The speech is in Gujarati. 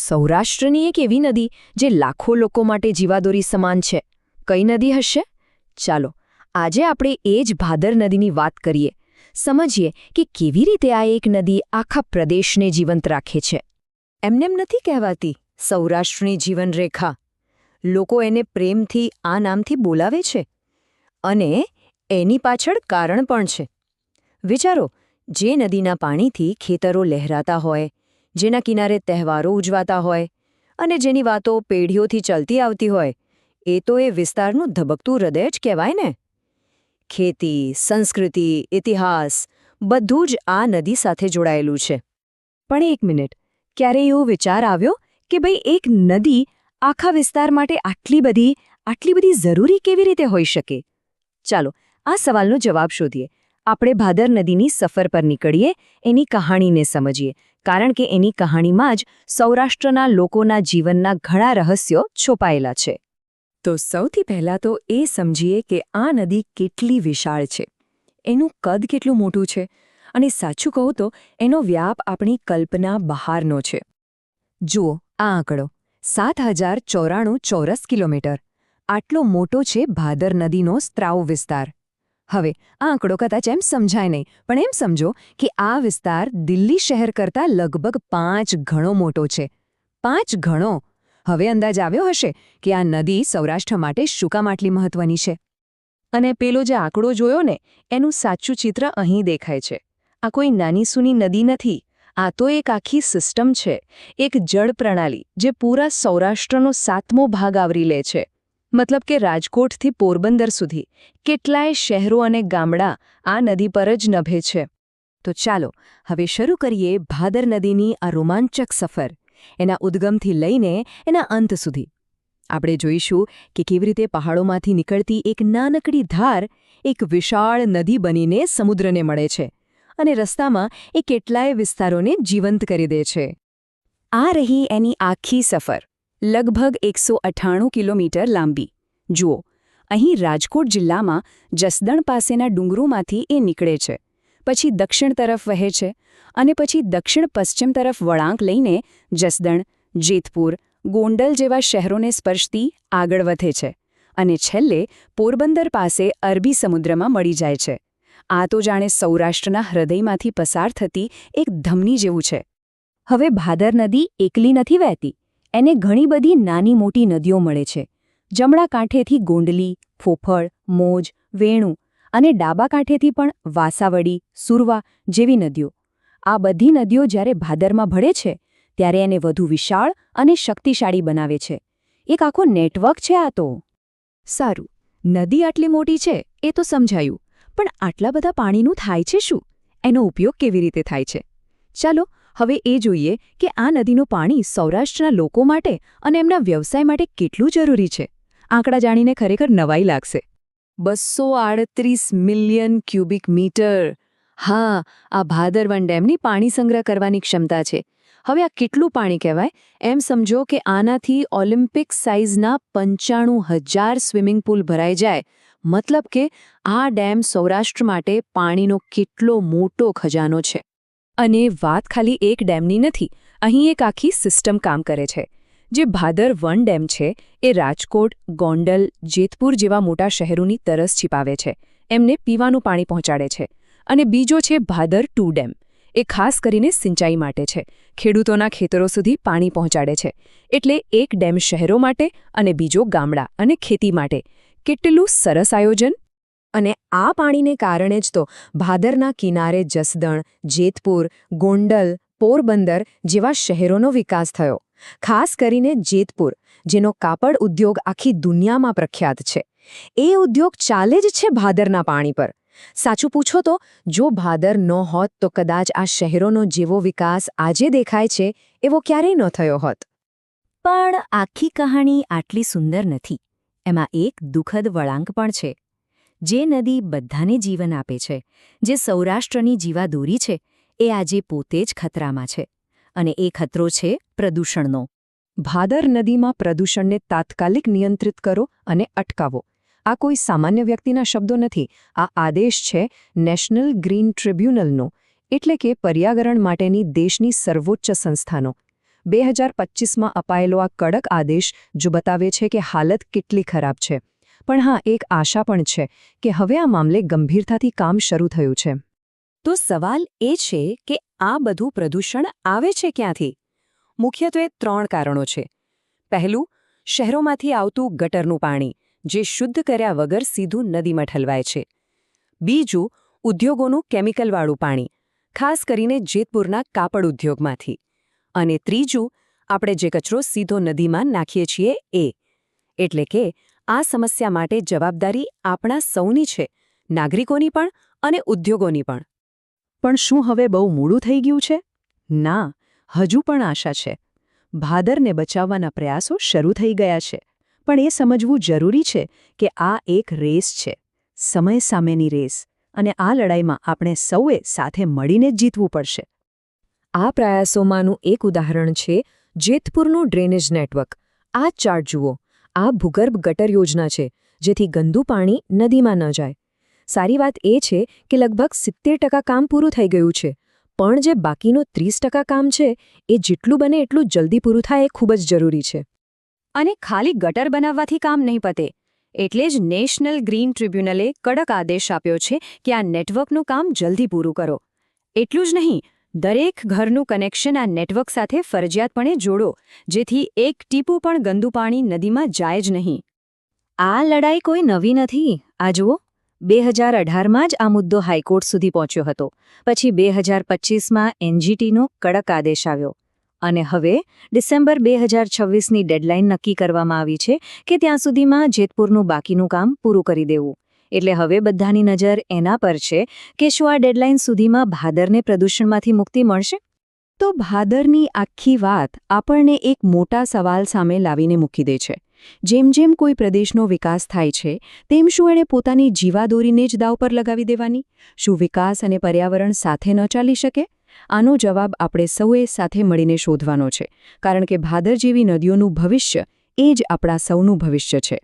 સૌરાષ્ટ્રની એક એવી નદી જે લાખો લોકો માટે જીવાદોરી સમાન છે. કઈ નદી હશે? ચાલો આજે આપણે એ જ ભાદર નદીની વાત કરીએ. સમજીએ કે કેવી રીતે આ એક નદી આખા પ્રદેશને જીવંત રાખે છે. એમનેમ નથી કહેવાતી સૌરાષ્ટ્રની જીવનરેખા. લોકો એને પ્રેમથી આ નામથી બોલાવે છે. અને એની પાછળ કારણ પણ છે. વિચારો, જે નદીના પાણીથી ખેતરો લહેરાતા હોય, જેના કિનારે તહેવારો ઉજવાતા હોય અને જેની વાતો પેઢીઓથી ચાલતી આવતી હોય, એ તો એ વિસ્તારનું ધબકતું હૃદય જ કહેવાય ને. ખેતી, સંસ્કૃતિ, ઇતિહાસ બધું જ આ નદી સાથે જોડાયેલું છે. પણ એક મિનિટ, ક્યારે એવો વિચાર આવ્યો કે ભાઈ એક નદી આખા વિસ્તાર માટે આટલી બધી જરૂરી કેવી રીતે હોઈ શકે? ચાલો આ સવાલનો જવાબ શોધીએ. આપણે ભાદર નદીની સફર પર નીકળીએ, એની કહાણીને સમજીએ, કારણ કે એની કહાણીમાં જ સૌરાષ્ટ્રના લોકોના જીવનના ઘણા રહસ્યો છુપાયેલા છે. તો સૌથી પહેલાં તો એ સમજીએ કે આ નદી કેટલી વિશાળ છે, એનું કદ કેટલું મોટું છે, અને સાચું કહું તો એનો વ્યાપ આપણી કલ્પના બહારનો છે. જુઓ આ આંકડો, 7094 ચોરસ કિલોમીટર. આટલો મોટો છે ભાદર નદીનો સ્ત્રાવ વિસ્તાર. હવે આ આંકડો કદાચ એમ સમજાય નહીં, પણ એમ સમજો કે આ વિસ્તાર દિલ્હી શહેર કરતાં લગભગ 5 ગણો મોટો છે. 5 ગણો! હવે અંદાજ આવ્યો હશે કે આ નદી સૌરાષ્ટ્ર માટે શું કામ આટલી મહત્વની છે. અને પેલો જે આંકડો જોયો ને, એનું સાચું ચિત્ર અહીં દેખાય છે. આ કોઈ નાની સૂની નદી નથી. આ તો એક આખી સિસ્ટમ છે, એક જળ પ્રણાલી જે પૂરા સૌરાષ્ટ્રનો 7મો ભાગ આવરી લે છે. મતલબ કે રાજકોટથી પોરબંદર સુધી કેટલાય શહેરો અને ગામડા આ નદી પર જ નભે છે. તો ચાલો હવે શરૂ કરીએ ભાદર નદીની આ રોમાંચક સફર, એના ઉદ્ગમથી લઈને એના અંત સુધી. આપણે જોઈશું કે કેવી રીતે પહાડોમાંથી નીકળતી એક નાનકડી ધાર એક વિશાળ નદી બનીને સમુદ્રને મળે છે, અને રસ્તામાં એ કેટલાય વિસ્તારોને જીવંત કરી દે છે. આ રહી એની આખી સફર, લગભગ 198 કિલોમીટર લાંબી. જુઓ, અહીં રાજકોટ જિલ્લામાં જસદણ પાસેના ડુંગરોમાંથી એ નીકળે છે, પછી દક્ષિણ તરફ વહે છે, અને પછી દક્ષિણ-પશ્ચિમ તરફ વળાંક લઈને જસદણ, જેતપુર, ગોંડલ જેવા શહેરોને સ્પર્શતી આગળ વધે છે, અને છેલ્લે પોરબંદર પાસે અરબી સમુદ્રમાં મળી જાય છે. આ તો જાણે સૌરાષ્ટ્રના હૃદયમાંથી પસાર થતી એક ધમની જેવું છે. હવે ભાદર નદી એકલી નથી વહેતી. એને ઘણી બધી નાની મોટી નદીઓ મળે છે. જમણા કાંઠેથી ગોંડલી, ફોફળ, મોજ, વેણુ, અને ડાબા કાંઠેથી પણ વાસાવડી, સુરવા જેવી નદીઓ. આ બધી નદીઓ જ્યારે ભાદરમાં ભળે છે ત્યારે એને વધુ વિશાળ અને શક્તિશાળી બનાવે છે. એક આખો નેટવર્ક છે આ તો. સારું, નદી આટલી મોટી છે એ તો સમજાયું, પણ આટલા બધા પાણીનું થાય છે શું? એનો ઉપયોગ કેવી રીતે થાય છે? ચાલો હવે એ જોઈએ કે આ નદીનું પાણી સૌરાષ્ટ્રના લોકો માટે અને એમના વ્યવસાય માટે કેટલું જરૂરી છે. આંકડા જાણીને ખરેખર નવાઈ લાગશે. 238 મિલિયન ક્યુબિક મીટર. હા, આ ભાદરવન ડેમની પાણી સંગ્રહ કરવાની ક્ષમતા છે. હવે આ કેટલું પાણી કહેવાય? એમ સમજો કે આનાથી ઓલિમ્પિક સાઇઝના 95,000 સ્વિમિંગ પૂલ ભરાઈ જાય. મતલબ કે આ ડેમ સૌરાષ્ટ્ર માટે પાણીનો કેટલો મોટો ખજાનો છે. અને વાત ખાલી એક ડેમની નથી. અહીં એક આખી સિસ્ટમ કામ કરે છે. જે ભાદર 1 ડેમ છે એ રાજકોટ, ગોંડલ, જેતપુર જેવા મોટા શહેરોની તરસ છીપાવે છે, એમને પીવાનું પાણી પહોંચાડે છે. અને બીજો છે ભાદર 2 ડેમ. એ ખાસ કરીને સિંચાઈ માટે છે, ખેડૂતોના ખેતરો સુધી પાણી પહોંચાડે છે. એટલે એક ડેમ શહેરો માટે અને બીજો ગામડા અને ખેતી માટે. કેટલું સરસ આયોજન! અને આ પાણીને કારણે જ તો ભાદરના કિનારે જસદણ, જેતપુર, ગોંડલ, પોરબંદર જેવા શહેરોનો વિકાસ થયો. ખાસ કરીને જેતપુર, જેનો કાપડ ઉદ્યોગ આખી દુનિયામાં પ્રખ્યાત છે. એ ઉદ્યોગ ચાલે જ છે ભાદરના પાણી પર. સાચું પૂછો તો જો ભાદર ન હોત તો કદાચ આ શહેરોનો જેવો વિકાસ આજે દેખાય છે એવો ક્યારેય ન થયો હોત. પણ આખી કહાણી આટલી સુંદર નથી. એમાં એક દુઃખદ વળાંક પણ છે. જે નદી બધાને જીવન આપે છે, જે સૌરાષ્ટ્રની જીવાદોરી છે, એ આજે પોતે જ ખતરામાં છે. અને એ ખતરો છે પ્રદૂષણનો. ભાદર નદીમાં પ્રદૂષણને તાત્કાલિક નિયંત્રિત કરો અને અટકાવો. આ કોઈ સામાન્ય વ્યક્તિના શબ્દો નથી. આ આદેશ છે નેશનલ ગ્રીન ટ્રિબ્યુનલનો, એટલે કે પર્યાવરણ માટેની દેશની સર્વોચ્ચ સંસ્થાનો. 2025માં અપાયેલો આ કડક આદેશ જો બતાવે છે કે હાલત કેટલી ખરાબ છે. પણ હા, એક આશા પણ છે કે હવે આ મામલે ગંભીરતાથી કામ શરૂ થયું છે. તો સવાલ એ છે કે આ બધું પ્રદૂષણ આવે છે ક્યાંથી? મુખ્યત્વે 3 કારણો છે. પહેલું, શહેરોમાંથી આવતું ગટરનું પાણી, જે શુદ્ધ કર્યા વગર સીધું નદીમાં ઠલવાય છે. બીજું, ઉદ્યોગોનું કેમિકલવાળું પાણી, ખાસ કરીને જેતપુરના કાપડ ઉદ્યોગમાંથી. અને ત્રીજું, આપણે જે કચરો સીધો નદીમાં નાખીએ છીએ એ. એટલે કે આ સમસ્યા માટે જવાબદારી આપણા સૌની છે, નાગરિકોની પણ અને ઉદ્યોગોની પણ. પણ શું હવે બહુ મોડું થઈ ગયું છે? ના, હજુ પણ આશા છે. ભાદરને બચાવવાના પ્રયાસો શરૂ થઈ ગયા છે. પણ એ સમજવું જરૂરી છે કે આ એક રેસ છે, સમય સામેની રેસ, અને આ લડાઈમાં આપણે સૌએ સાથે મળીને જ જીતવું પડશે. આ પ્રયાસોમાંનું એક ઉદાહરણ છે જેતપુરનું ડ્રેનેજ નેટવર્ક. આ ચાર્ટ જુઓ. આ ભૂગર્ભ ગટર યોજના છે, જેથી ગંદુ પાણી નદીમાં ન જાય. સારી વાત એ છે કે લગભગ 70% કામ પૂરું થઈ ગયું છે, પણ જે બાકીનું 30% કામ છે એ જેટલું બને એટલું જલ્દી પૂરું થાય એ ખૂબ જ જરૂરી છે. અને ખાલી ગટર બનાવવાથી કામ નહીં પતે. એટલે જ નેશનલ ગ્રીન ટ્રિબ્યુનલે કડક આદેશ આપ્યો છે કે આ નેટવર્કનું કામ જલ્દી પૂરું કરો. એટલું જ નહીં, દરેક ઘરનું કનેક્શન આ નેટવર્ક સાથે ફરજિયાતપણે જોડો, જેથી એક ટીપું પણ ગંદુ પાણી નદીમાં જાય જ નહીં. આ લડાઈ કોઈ નવી નથી. આ જુઓ, 2018માં જ આ મુદ્દો હાઈકોર્ટ સુધી પહોંચ્યો હતો. પછી 2025માં એનજીટીનો કડક આદેશ આવ્યો. અને હવે ડિસેમ્બર 2026ની ડેડલાઇન નક્કી કરવામાં આવી છે કે ત્યાં સુધીમાં જેતપુરનું બાકીનું કામ પૂરું કરી દેવું. એટલે હવે બધાની નજર એના પર છે કે શું આ ડેડલાઇન સુધીમાં ભાદરને પ્રદૂષણમાંથી મુક્તિ મળશે? તો ભાદરની આખી વાત આપણને એક મોટા સવાલ સામે લાવીને મૂકી દે છે. જેમ જેમ કોઈ પ્રદેશનો વિકાસ થાય છે, તેમ શું એણે પોતાની જીવાદોરીને જ દાવ પર લગાવી દેવાની? શું વિકાસ અને પર્યાવરણ સાથે ન ચાલી શકે? આનો જવાબ આપણે સૌએ સાથે મળીને શોધવાનો છે, કારણ કે ભાદર જેવી નદીઓનું ભવિષ્ય એ જ આપણા સૌનું ભવિષ્ય છે.